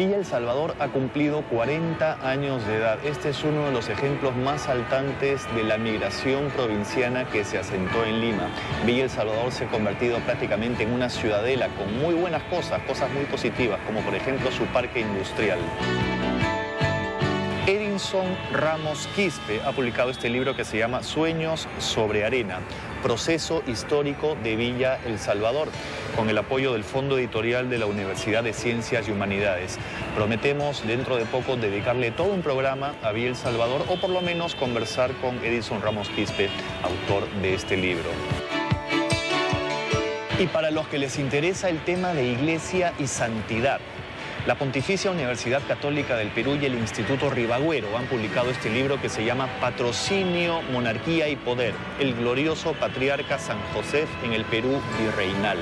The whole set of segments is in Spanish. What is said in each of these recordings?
Villa El Salvador ha cumplido 40 años de edad. Este es uno de los ejemplos más saltantes de la migración provinciana que se asentó en Lima. Villa El Salvador se ha convertido prácticamente en una ciudadela con muy buenas cosas muy positivas, como por ejemplo su parque industrial. Edinson Ramos Quispe ha publicado este libro que se llama Sueños sobre Arena, proceso histórico de Villa El Salvador, con el apoyo del Fondo Editorial de la Universidad de Ciencias y Humanidades. Prometemos dentro de poco dedicarle todo un programa a Villa El Salvador, o por lo menos conversar con Edinson Ramos Quispe, autor de este libro. Y para los que les interesa el tema de iglesia y santidad, la Pontificia Universidad Católica del Perú y el Instituto Ribagüero han publicado este libro que se llama Patrocinio, Monarquía y Poder, el glorioso patriarca San José en el Perú virreinal.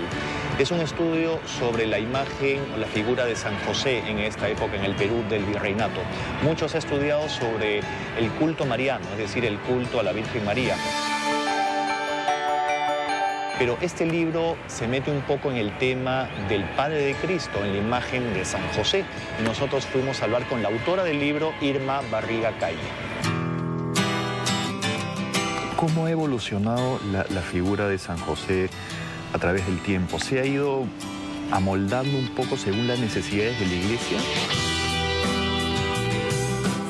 Es un estudio sobre la imagen o la figura de San José en esta época en el Perú del virreinato. Muchos han estudiado sobre el culto mariano, es decir, el culto a la Virgen María. Pero este libro se mete un poco en el tema del Padre de Cristo, en la imagen de San José. Y nosotros fuimos a hablar con la autora del libro, Irma Barriga Calle. ¿Cómo ha evolucionado la figura de San José a través del tiempo? ¿Se ha ido amoldando un poco según las necesidades de la Iglesia?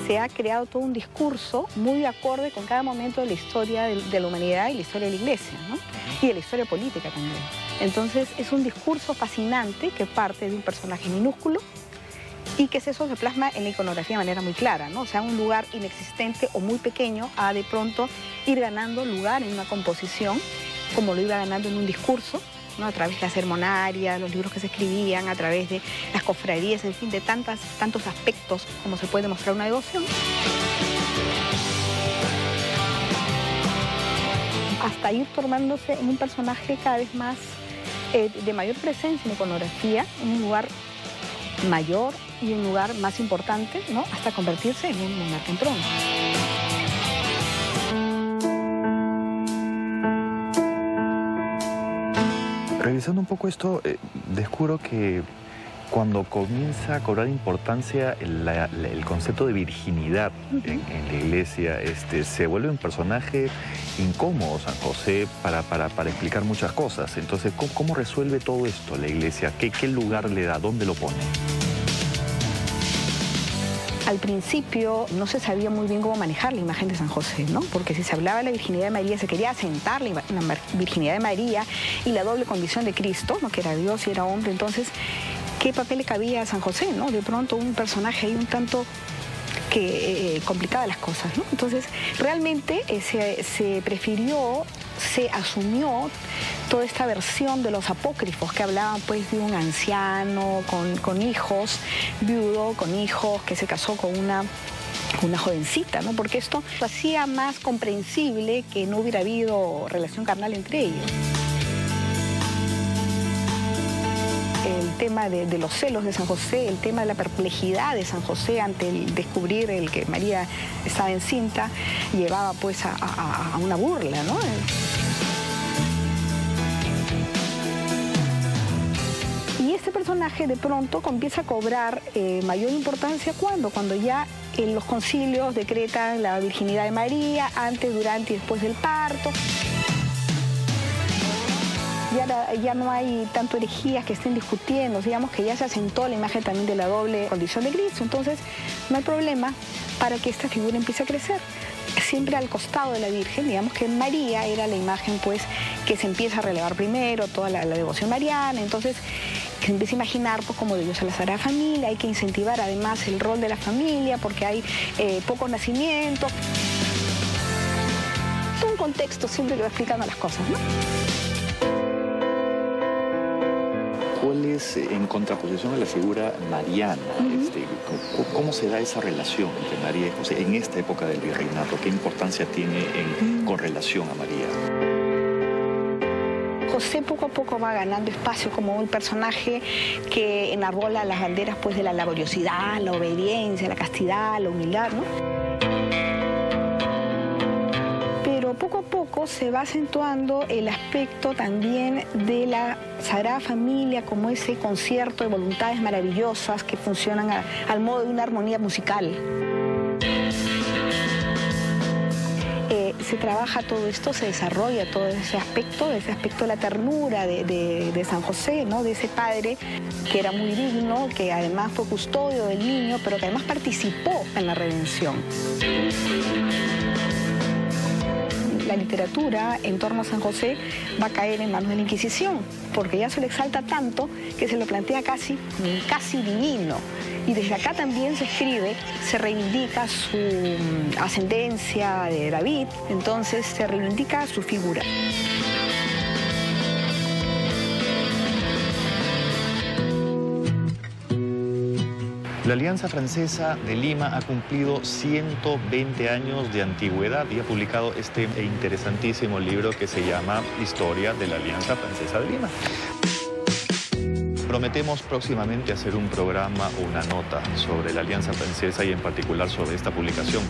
Se ha creado todo un discurso muy acorde con cada momento de la historia de la humanidad y la historia de la Iglesia, ¿no? Y de la historia política también. Entonces es un discurso fascinante que parte de un personaje minúsculo y que eso se plasma en la iconografía de manera muy clara, ¿no? O sea, un lugar inexistente o muy pequeño a de pronto ir ganando lugar en una composición, como lo iba ganando en un discurso, ¿no? A través de la sermonaria, los libros que se escribían, a través de las cofradías, en fin, de tantos aspectos como se puede demostrar una devoción. Hasta ir tornándose en un personaje cada vez más de mayor presencia en iconografía, en un lugar mayor y un lugar más importante, ¿no? Hasta convertirse en un monarca en trono. Revisando un poco esto, descubro que cuando comienza a cobrar importancia el concepto de virginidad en la Iglesia, se vuelve un personaje incómodo San José para explicar muchas cosas. Entonces, ¿cómo resuelve todo esto la Iglesia? ¿Qué lugar le da? ¿Dónde lo pone? Al principio no se sabía muy bien cómo manejar la imagen de San José, ¿no? Porque si se hablaba de la virginidad de María, se quería asentar la virginidad de María y la doble condición de Cristo, ¿no? Que era Dios y era hombre. Entonces, ¿qué papel le cabía a San José, ¿no? De pronto un personaje ahí un tanto que complicaba las cosas, ¿no? Entonces, realmente se prefirió, se asumió toda esta versión de los apócrifos que hablaban pues de un anciano con hijos, viudo, con hijos, que se casó con una jovencita, ¿no? Porque esto hacía más comprensible que no hubiera habido relación carnal entre ellos. El tema de los celos de San José, el tema de la perplejidad de San José ante el descubrir el que María estaba encinta, llevaba pues a una burla, ¿no? Y este personaje de pronto empieza a cobrar mayor importancia cuando ya en los concilios decretan la virginidad de María antes, durante y después del parto. Ya no hay tanto herejías que estén discutiendo, digamos que ya se asentó la imagen también de la doble condición de Cristo, entonces no hay problema para que esta figura empiece a crecer. Siempre al costado de la Virgen, digamos que María era la imagen pues que se empieza a relevar primero, toda la devoción mariana, entonces se empieza a imaginar pues como Dios a la Sagrada Familia, hay que incentivar además el rol de la familia porque hay pocos nacimientos. Todo un contexto siempre que va explicando las cosas, ¿no? ¿Cuál es, en contraposición a la figura mariana, cómo se da esa relación entre María y José en esta época del virreinato? ¿Qué importancia tiene con relación a María? José poco a poco va ganando espacio como un personaje que enarbola las banderas pues, de la laboriosidad, la obediencia, la castidad, la humildad, ¿no? Pero poco a poco se va acentuando el aspecto también de la Sagrada Familia como ese concierto de voluntades maravillosas que funcionan al modo de una armonía musical. Se trabaja todo esto, se desarrolla todo ese aspecto de la ternura de San José, ¿no? De ese padre que era muy digno, que además fue custodio del niño, pero que además participó en la redención. La literatura en torno a San José va a caer en manos de la Inquisición, porque ya se le exalta tanto que se lo plantea casi divino. Y desde acá también se escribe, se reivindica su ascendencia de David, entonces se reivindica su figura. La Alianza Francesa de Lima ha cumplido 120 años de antigüedad y ha publicado este interesantísimo libro que se llama Historia de la Alianza Francesa de Lima. Prometemos próximamente hacer un programa o una nota sobre la Alianza Francesa y en particular sobre esta publicación.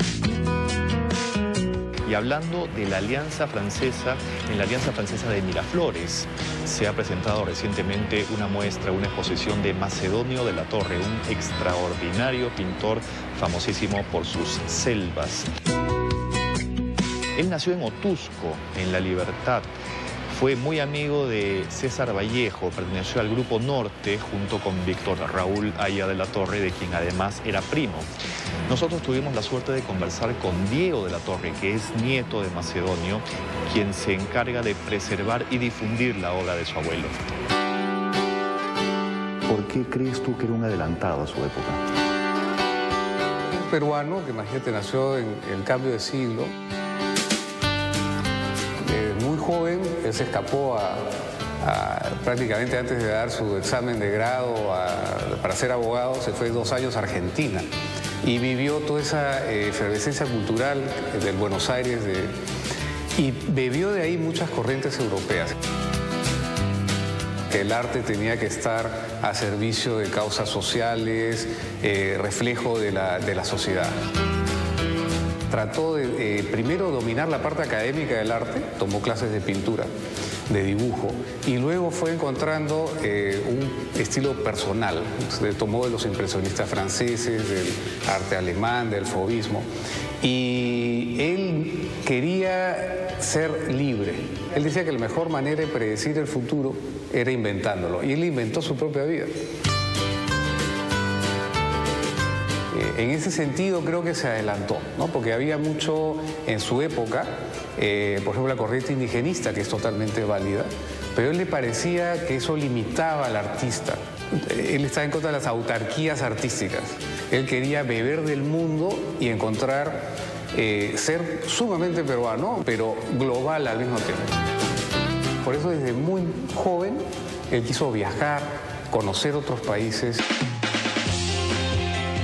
Y hablando de la Alianza Francesa, en la Alianza Francesa de Miraflores se ha presentado recientemente una muestra, una exposición de Macedonio de la Torre, un extraordinario pintor famosísimo por sus selvas. Él nació en Otusco, en La Libertad. Fue muy amigo de César Vallejo, perteneció al Grupo Norte junto con Víctor Raúl Haya de la Torre, de quien además era primo. Nosotros tuvimos la suerte de conversar con Diego de la Torre, que es nieto de Macedonio, quien se encarga de preservar y difundir la obra de su abuelo. ¿Por qué crees tú que era un adelantado a su época? Un peruano que, imagínate, nació en el cambio de siglo. Muy joven, él se escapó prácticamente antes de dar su examen de grado para ser abogado, se fue 2 años a Argentina y vivió toda esa efervescencia cultural del Buenos Aires y bebió de ahí muchas corrientes europeas. Que el arte tenía que estar a servicio de causas sociales, reflejo de la sociedad. Trató de primero dominar la parte académica del arte, tomó clases de pintura, de dibujo, y luego fue encontrando un estilo personal. Tomó de los impresionistas franceses, del arte alemán, del fauvismo, y él quería ser libre. Él decía que la mejor manera de predecir el futuro era inventándolo, y él inventó su propia vida. En ese sentido creo que se adelantó, ¿no? Porque había mucho en su época, por ejemplo la corriente indigenista, que es totalmente válida, pero a él le parecía que eso limitaba al artista. Él estaba en contra de las autarquías artísticas. Él quería beber del mundo y encontrar, ser sumamente peruano, pero global al mismo tiempo. Por eso desde muy joven él quiso viajar, conocer otros países.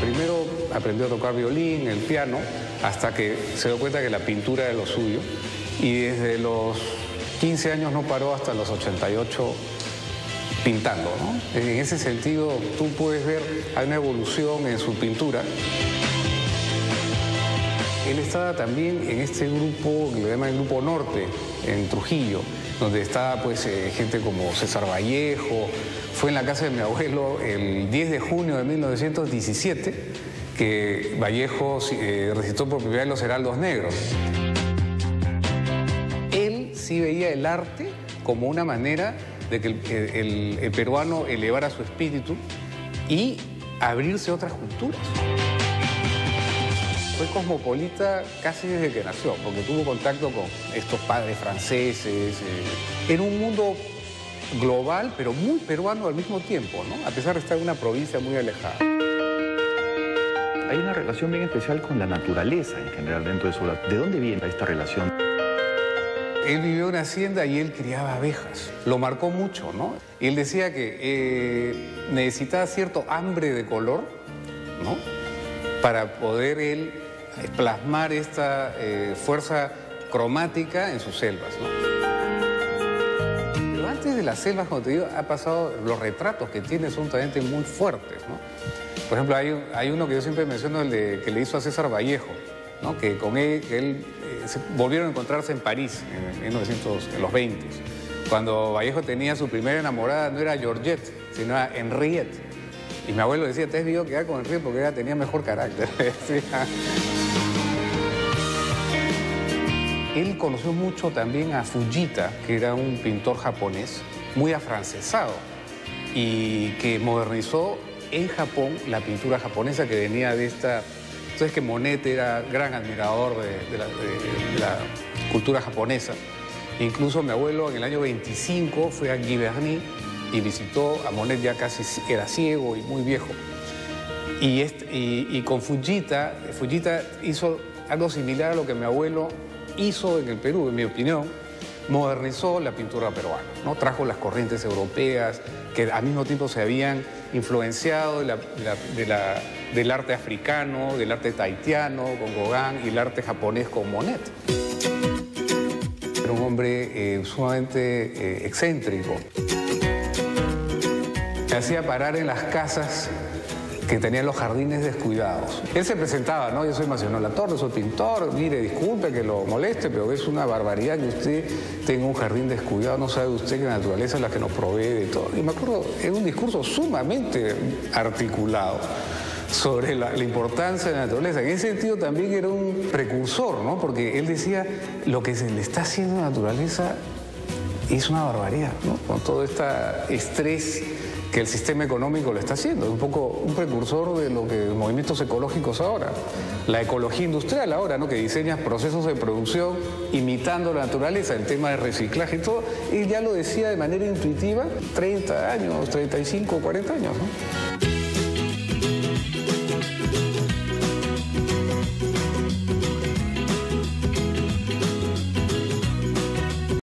Primero aprendió a tocar violín, el piano, hasta que se dio cuenta que la pintura era lo suyo. Y desde los 15 años no paró hasta los 88 pintando, ¿no? En ese sentido, tú puedes ver, hay una evolución en su pintura. Él estaba también en este grupo, que le llaman el Grupo Norte, en Trujillo, donde estaba pues gente como César Vallejo. Fue en la casa de mi abuelo el 10 de junio de 1917 que Vallejo recitó por primera vez Los Heraldos Negros. Él sí veía el arte como una manera de que el peruano elevara su espíritu y abrirse a otras culturas. Fue cosmopolita casi desde que nació, porque tuvo contacto con estos padres franceses. Era un mundo global, pero muy peruano al mismo tiempo, ¿no? A pesar de estar en una provincia muy alejada. Hay una relación bien especial con la naturaleza en general dentro de su obra. ¿De dónde viene esta relación? Él vivió en una hacienda y él criaba abejas. Lo marcó mucho, ¿no? Y él decía que necesitaba cierto hambre de color, ¿no? Para poder él plasmar esta fuerza cromática en sus selvas, ¿no? Pero antes de las selvas, como te digo, ha pasado, los retratos que tiene son también muy fuertes, ¿no? Por ejemplo, hay uno que yo siempre menciono, que le hizo a César Vallejo, ¿no? Que con él volvieron a encontrarse en París en los 20. Cuando Vallejo tenía su primera enamorada, no era Georgette, sino era Henriette. Y mi abuelo decía, te has debido quedar con Henriette porque ella tenía mejor carácter. Él conoció mucho también a Fujita, que era un pintor japonés muy afrancesado y que modernizó en Japón la pintura japonesa que venía de esta... Entonces que Monet era gran admirador de la cultura japonesa. Incluso mi abuelo en el año 25 fue a Giverny y visitó a Monet, ya casi era ciego y muy viejo. Y con Fujita hizo algo similar a lo que mi abuelo hizo en el Perú, en mi opinión. Modernizó la pintura peruana, ¿no? Trajo las corrientes europeas que al mismo tiempo se habían influenciado del arte africano, del arte tahitiano con Gauguin y el arte japonés con Monet. Era un hombre sumamente excéntrico. Me hacía parar en las casas que tenían los jardines descuidados. Él se presentaba, ¿no? Yo soy Macionó Latorre, soy pintor, mire, disculpe que lo moleste, pero es una barbaridad que usted tenga un jardín descuidado, no sabe usted que la naturaleza es la que nos provee de todo. Y me acuerdo, era un discurso sumamente articulado sobre la importancia de la naturaleza. En ese sentido también era un precursor, ¿no? Porque él decía, lo que se le está haciendo a la naturaleza es una barbaridad, ¿no? Con todo este estrés que el sistema económico lo está haciendo. Es un poco un precursor de lo que los movimientos ecológicos ahora. La ecología industrial ahora, ¿no? Que diseña procesos de producción imitando la naturaleza, el tema de reciclaje y todo. Él ya lo decía de manera intuitiva, 30 años, 35, 40 años, ¿no?